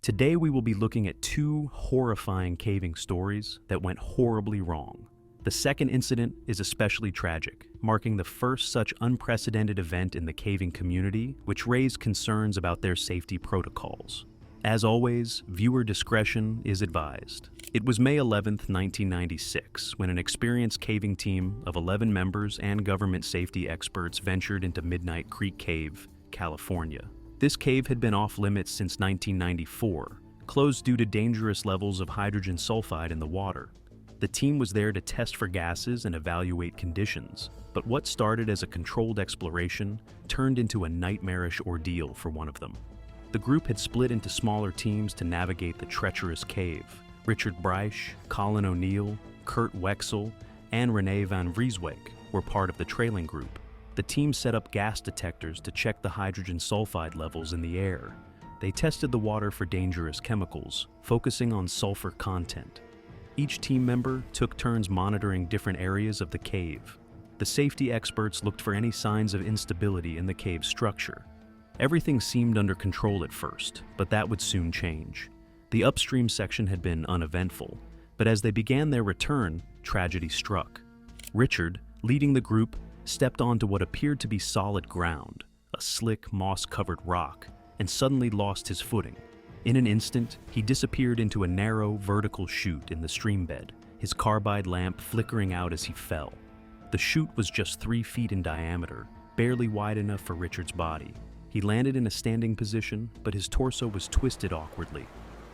Today we will be looking at two horrifying caving stories that went horribly wrong. The second incident is especially tragic, marking the first such unprecedented event in the caving community, which raised concerns about their safety protocols. As always, viewer discretion is advised. It was May 11th, 1996, when an experienced caving team of 11 members and government safety experts ventured into Midnight Creek Cave, California. This cave had been off-limits since 1994, closed due to dangerous levels of hydrogen sulfide in the water. The team was there to test for gases and evaluate conditions, but what started as a controlled exploration turned into a nightmarish ordeal for one of them. The group had split into smaller teams to navigate the treacherous cave. Richard Breich, Colin O'Neill, Kurt Wexel, and René van Vrieswijk were part of the trailing group. The team set up gas detectors to check the hydrogen sulfide levels in the air. They tested the water for dangerous chemicals, focusing on sulfur content. Each team member took turns monitoring different areas of the cave. The safety experts looked for any signs of instability in the cave's structure. Everything seemed under control at first, but that would soon change. The upstream section had been uneventful, but as they began their return, tragedy struck. Richard, leading the group, stepped onto what appeared to be solid ground, a slick, moss-covered rock, and suddenly lost his footing. In an instant, he disappeared into a narrow, vertical chute in the streambed, his carbide lamp flickering out as he fell. The chute was just 3 feet in diameter, barely wide enough for Richard's body. He landed in a standing position, but his torso was twisted awkwardly,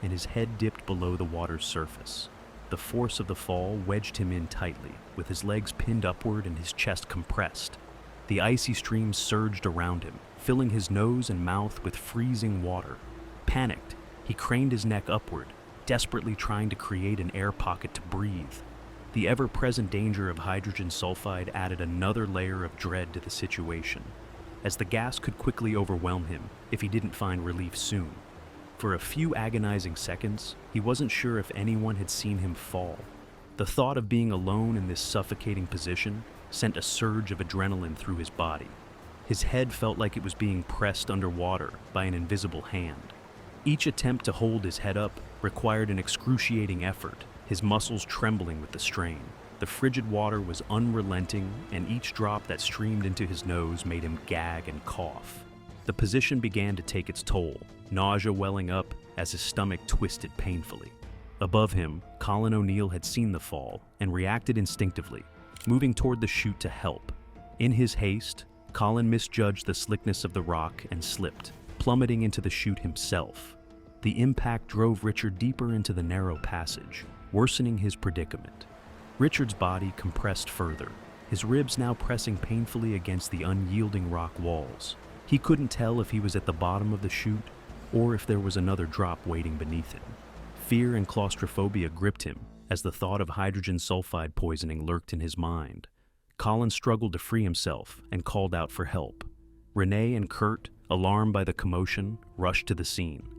and his head dipped below the water's surface. The force of the fall wedged him in tightly, with his legs pinned upward and his chest compressed. The icy stream surged around him, filling his nose and mouth with freezing water. Panicked, he craned his neck upward, desperately trying to create an air pocket to breathe. The ever-present danger of hydrogen sulfide added another layer of dread to the situation, as the gas could quickly overwhelm him if he didn't find relief soon. For a few agonizing seconds, he wasn't sure if anyone had seen him fall. The thought of being alone in this suffocating position sent a surge of adrenaline through his body. His head felt like it was being pressed underwater by an invisible hand. Each attempt to hold his head up required an excruciating effort, his muscles trembling with the strain. The frigid water was unrelenting, and each drop that streamed into his nose made him gag and cough. The position began to take its toll, nausea welling up as his stomach twisted painfully. Above him, Colin O'Neill had seen the fall and reacted instinctively, moving toward the chute to help. In his haste, Colin misjudged the slickness of the rock and slipped, plummeting into the chute himself. The impact drove Richard deeper into the narrow passage, worsening his predicament. Richard's body compressed further, his ribs now pressing painfully against the unyielding rock walls. He couldn't tell if he was at the bottom of the chute or if there was another drop waiting beneath him. Fear and claustrophobia gripped him as the thought of hydrogen sulfide poisoning lurked in his mind. Colin struggled to free himself and called out for help. René and Kurt, alarmed by the commotion, rushed to the scene.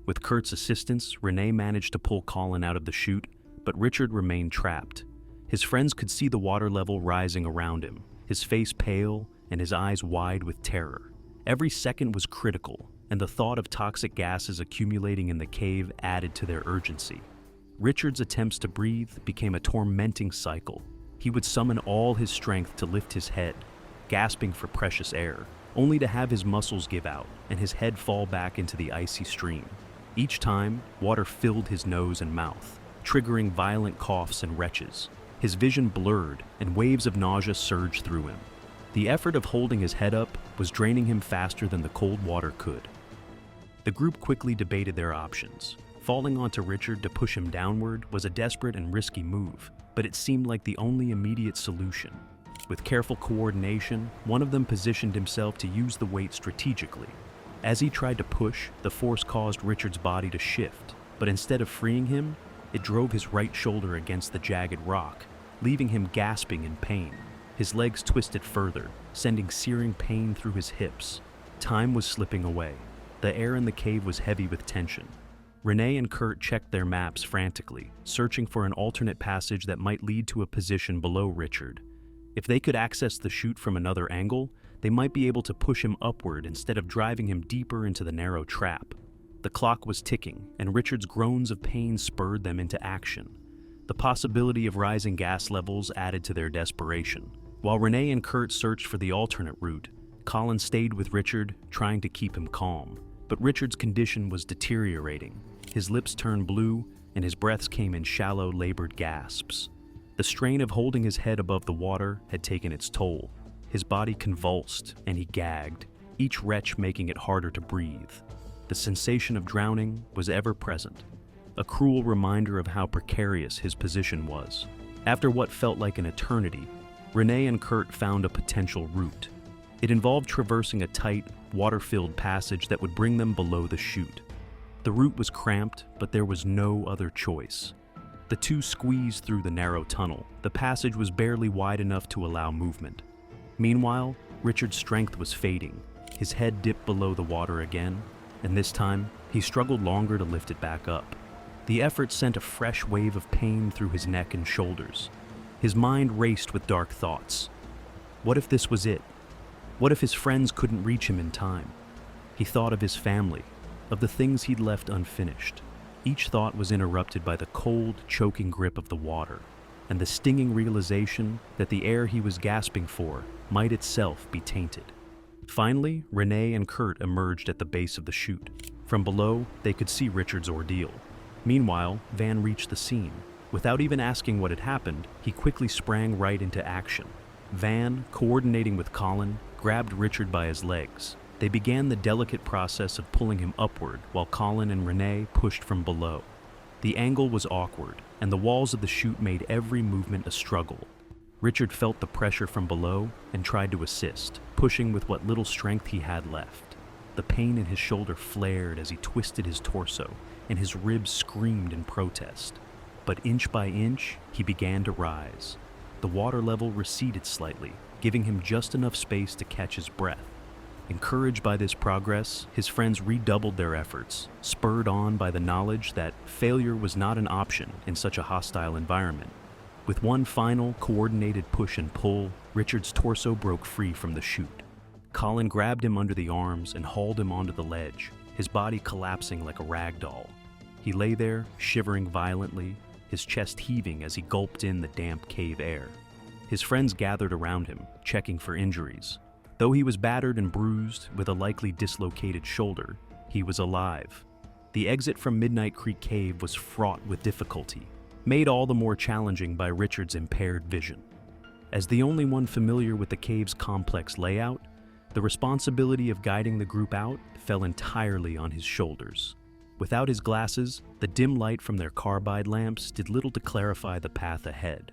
With Kurt's assistance, René managed to pull Colin out of the chute, but Richard remained trapped. His friends could see the water level rising around him, his face pale and his eyes wide with terror. Every second was critical, and the thought of toxic gases accumulating in the cave added to their urgency. Richard's attempts to breathe became a tormenting cycle. He would summon all his strength to lift his head, gasping for precious air, only to have his muscles give out and his head fall back into the icy stream. Each time, water filled his nose and mouth, triggering violent coughs and retches. His vision blurred, and waves of nausea surged through him. The effort of holding his head up was draining him faster than the cold water could. The group quickly debated their options. Falling onto Richard to push him downward was a desperate and risky move, but it seemed like the only immediate solution. With careful coordination, one of them positioned himself to use the weight strategically. As he tried to push, the force caused Richard's body to shift, but instead of freeing him, it drove his right shoulder against the jagged rock, leaving him gasping in pain. His legs twisted further, sending searing pain through his hips. Time was slipping away. The air in the cave was heavy with tension. René and Kurt checked their maps frantically, searching for an alternate passage that might lead to a position below Richard. If they could access the chute from another angle, they might be able to push him upward instead of driving him deeper into the narrow trap. The clock was ticking, and Richard's groans of pain spurred them into action. The possibility of rising gas levels added to their desperation. While Renee and Kurt searched for the alternate route, Colin stayed with Richard, trying to keep him calm. But Richard's condition was deteriorating. His lips turned blue, and his breaths came in shallow, labored gasps. The strain of holding his head above the water had taken its toll. His body convulsed, and he gagged, each retch making it harder to breathe. The sensation of drowning was ever present, a cruel reminder of how precarious his position was. After what felt like an eternity, Renee and Kurt found a potential route. It involved traversing a tight, water-filled passage that would bring them below the chute. The route was cramped, but there was no other choice. The two squeezed through the narrow tunnel. The passage was barely wide enough to allow movement. Meanwhile, Richard's strength was fading. His head dipped below the water again, and this time, he struggled longer to lift it back up. The effort sent a fresh wave of pain through his neck and shoulders. His mind raced with dark thoughts. What if this was it? What if his friends couldn't reach him in time? He thought of his family, of the things he'd left unfinished. Each thought was interrupted by the cold, choking grip of the water, and the stinging realization that the air he was gasping for might itself be tainted. Finally, Renee and Kurt emerged at the base of the chute. From below, they could see Richard's ordeal. Meanwhile, Van reached the scene. Without even asking what had happened, he quickly sprang right into action. Van, coordinating with Colin, grabbed Richard by his legs. They began the delicate process of pulling him upward while Colin and Renee pushed from below. The angle was awkward, and the walls of the chute made every movement a struggle. Richard felt the pressure from below and tried to assist, pushing with what little strength he had left. The pain in his shoulder flared as he twisted his torso, and his ribs screamed in protest. But inch by inch, he began to rise. The water level receded slightly, giving him just enough space to catch his breath. Encouraged by this progress, his friends redoubled their efforts, spurred on by the knowledge that failure was not an option in such a hostile environment. With one final, coordinated push and pull, Richard's torso broke free from the chute. Colin grabbed him under the arms and hauled him onto the ledge, his body collapsing like a rag doll. He lay there, shivering violently, his chest heaving as he gulped in the damp cave air. His friends gathered around him, checking for injuries. Though he was battered and bruised, with a likely dislocated shoulder, he was alive. The exit from Midnight Creek Cave was fraught with difficulty, made all the more challenging by Richard's impaired vision. As the only one familiar with the cave's complex layout, the responsibility of guiding the group out fell entirely on his shoulders. Without his glasses, the dim light from their carbide lamps did little to clarify the path ahead.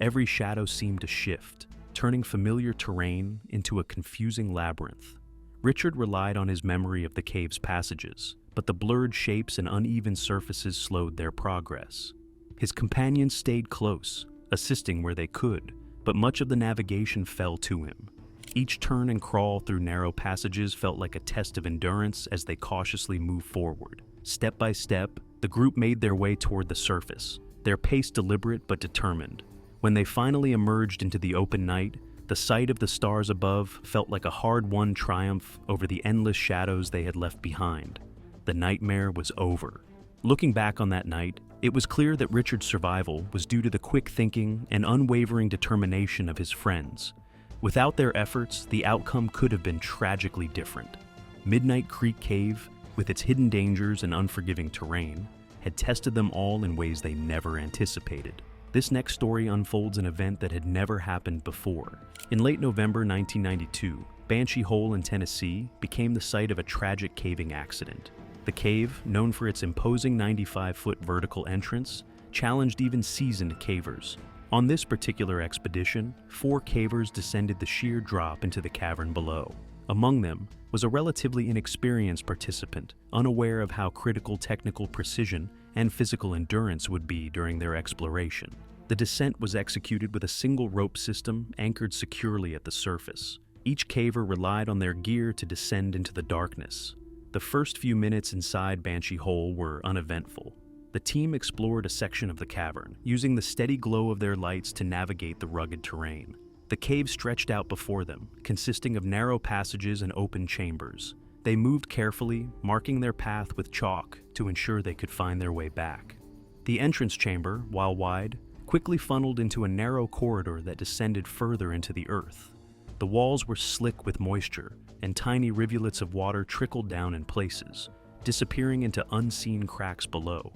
Every shadow seemed to shift, turning familiar terrain into a confusing labyrinth. Richard relied on his memory of the cave's passages, but the blurred shapes and uneven surfaces slowed their progress. His companions stayed close, assisting where they could, but much of the navigation fell to him. Each turn and crawl through narrow passages felt like a test of endurance as they cautiously moved forward. Step by step, the group made their way toward the surface, their pace deliberate but determined. When they finally emerged into the open night, the sight of the stars above felt like a hard-won triumph over the endless shadows they had left behind. The nightmare was over. Looking back on that night, it was clear that Richard's survival was due to the quick thinking and unwavering determination of his friends. Without their efforts, the outcome could have been tragically different. Midnight Creek Cave, with its hidden dangers and unforgiving terrain, had tested them all in ways they never anticipated. This next story unfolds an event that had never happened before. In late November 1992, Banshee Hole in Tennessee became the site of a tragic caving accident. The cave, known for its imposing 95-foot vertical entrance, challenged even seasoned cavers. On this particular expedition, 4 cavers descended the sheer drop into the cavern below. Among them was a relatively inexperienced participant, unaware of how critical technical precision and physical endurance would be during their exploration. The descent was executed with a single rope system anchored securely at the surface. Each caver relied on their gear to descend into the darkness. The first few minutes inside Banshee Hole were uneventful. The team explored a section of the cavern, using the steady glow of their lights to navigate the rugged terrain. The cave stretched out before them, consisting of narrow passages and open chambers. They moved carefully, marking their path with chalk to ensure they could find their way back. The entrance chamber, while wide, quickly funneled into a narrow corridor that descended further into the earth. The walls were slick with moisture, and tiny rivulets of water trickled down in places, disappearing into unseen cracks below.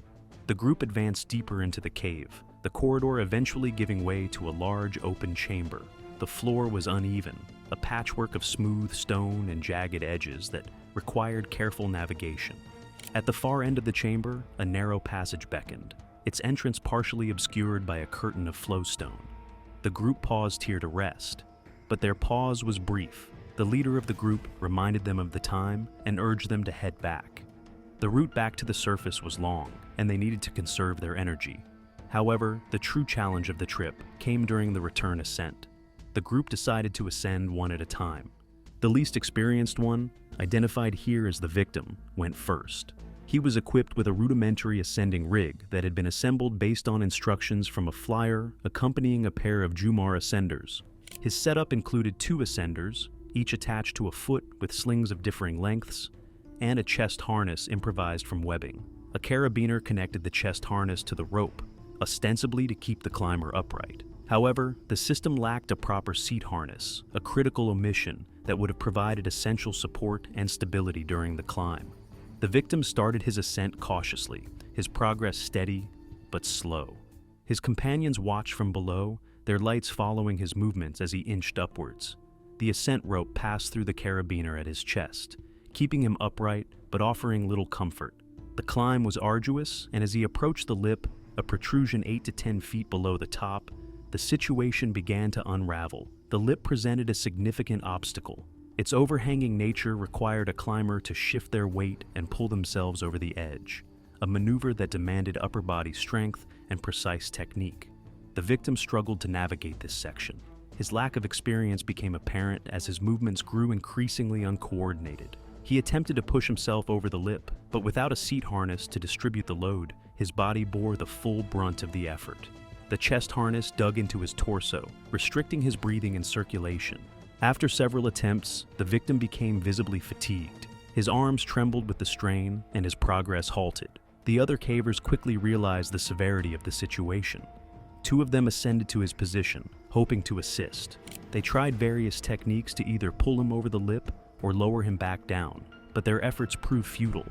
The group advanced deeper into the cave, the corridor eventually giving way to a large open chamber. The floor was uneven, a patchwork of smooth stone and jagged edges that required careful navigation. At the far end of the chamber, a narrow passage beckoned, its entrance partially obscured by a curtain of flowstone. The group paused here to rest, but their pause was brief. The leader of the group reminded them of the time and urged them to head back. The route back to the surface was long, and they needed to conserve their energy. However, the true challenge of the trip came during the return ascent. The group decided to ascend one at a time. The least experienced one, identified here as the victim, went first. He was equipped with a rudimentary ascending rig that had been assembled based on instructions from a flyer accompanying a pair of Jumar ascenders. His setup included 2 ascenders, each attached to a foot with slings of differing lengths, and a chest harness improvised from webbing. A carabiner connected the chest harness to the rope, ostensibly to keep the climber upright. However, the system lacked a proper seat harness, a critical omission that would have provided essential support and stability during the climb. The victim started his ascent cautiously, his progress steady but slow. His companions watched from below, their lights following his movements as he inched upwards. The ascent rope passed through the carabiner at his chest, keeping him upright but offering little comfort. The climb was arduous, and as he approached the lip, a protrusion 8 to 10 feet below the top, the situation began to unravel. The lip presented a significant obstacle. Its overhanging nature required a climber to shift their weight and pull themselves over the edge, a maneuver that demanded upper body strength and precise technique. The victim struggled to navigate this section. His lack of experience became apparent as his movements grew increasingly uncoordinated. He attempted to push himself over the lip, but without a seat harness to distribute the load, his body bore the full brunt of the effort. The chest harness dug into his torso, restricting his breathing and circulation. After several attempts, the victim became visibly fatigued. His arms trembled with the strain, and his progress halted. The other cavers quickly realized the severity of the situation. 2 of them ascended to his position, hoping to assist. They tried various techniques to either pull him over the lip or lower him back down, but their efforts proved futile.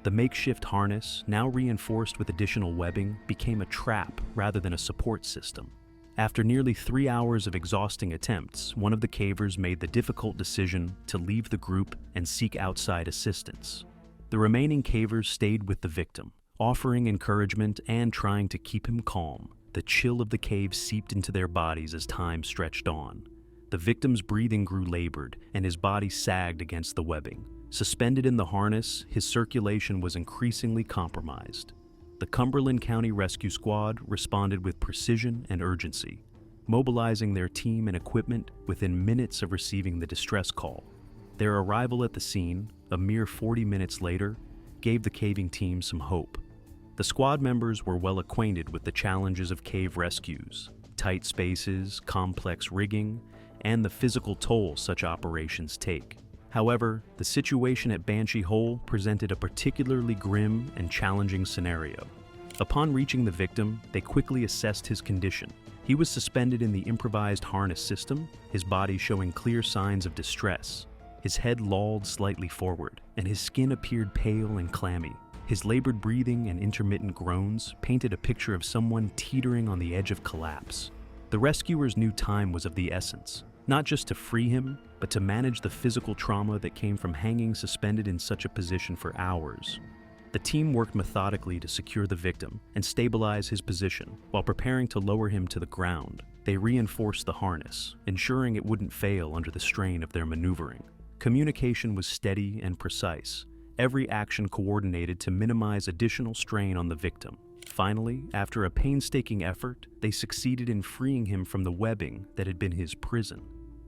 The makeshift harness, now reinforced with additional webbing, became a trap rather than a support system. After nearly 3 hours of exhausting attempts, one of the cavers made the difficult decision to leave the group and seek outside assistance. The remaining cavers stayed with the victim, offering encouragement and trying to keep him calm. The chill of the cave seeped into their bodies as time stretched on. The victim's breathing grew labored, and his body sagged against the webbing. Suspended in the harness, his circulation was increasingly compromised. The Cumberland County Rescue Squad responded with precision and urgency, mobilizing their team and equipment within minutes of receiving the distress call. Their arrival at the scene, a mere 40 minutes later, gave the caving team some hope. The squad members were well acquainted with the challenges of cave rescues, tight spaces, complex rigging, and the physical toll such operations take. However, the situation at Banshee Hole presented a particularly grim and challenging scenario. Upon reaching the victim, they quickly assessed his condition. He was suspended in the improvised harness system, his body showing clear signs of distress. His head lolled slightly forward, and his skin appeared pale and clammy. His labored breathing and intermittent groans painted a picture of someone teetering on the edge of collapse. The rescuers knew time was of the essence, not just to free him, but to manage the physical trauma that came from hanging suspended in such a position for hours. The team worked methodically to secure the victim and stabilize his position while preparing to lower him to the ground. They reinforced the harness, ensuring it wouldn't fail under the strain of their maneuvering. Communication was steady and precise, every action coordinated to minimize additional strain on the victim. Finally, after a painstaking effort, they succeeded in freeing him from the webbing that had been his prison.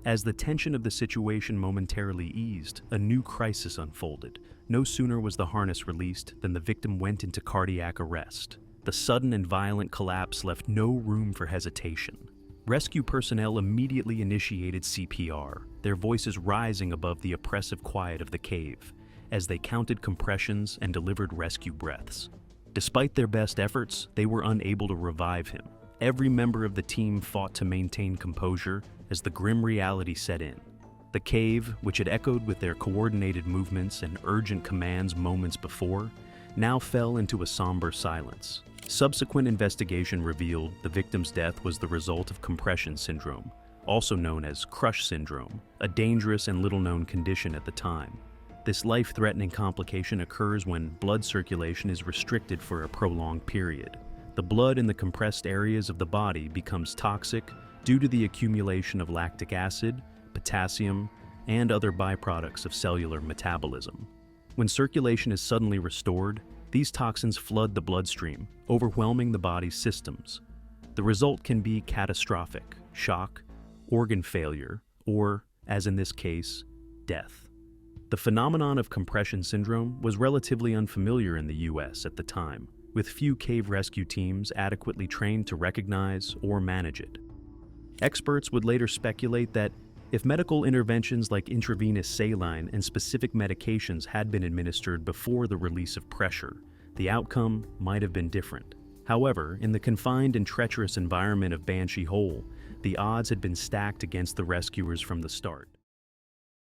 As the tension of the situation momentarily eased, a new crisis unfolded. No sooner was the harness released than the victim went into cardiac arrest. The sudden and violent collapse left no room for hesitation. Rescue personnel immediately initiated CPR, their voices rising above the oppressive quiet of the cave. as they counted compressions and delivered rescue breaths. Despite their best efforts, they were unable to revive him. Every member of the team fought to maintain composure as the grim reality set in. The cave, which had echoed with their coordinated movements and urgent commands moments before, now fell into a somber silence. Subsequent investigation revealed the victim's death was the result of compression syndrome, also known as crush syndrome, a dangerous and little-known condition at the time. This life-threatening complication occurs when blood circulation is restricted for a prolonged period. The blood in the compressed areas of the body becomes toxic due to the accumulation of lactic acid, potassium, and other byproducts of cellular metabolism. When circulation is suddenly restored, these toxins flood the bloodstream, overwhelming the body's systems. The result can be catastrophic, shock, organ failure, or, as in this case, death. The phenomenon of compression syndrome was relatively unfamiliar in the US at the time, with few cave rescue teams adequately trained to recognize or manage it. Experts would later speculate that if medical interventions like intravenous saline and specific medications had been administered before the release of pressure, the outcome might have been different. However, in the confined and treacherous environment of Banshee Hole, the odds had been stacked against the rescuers from the start.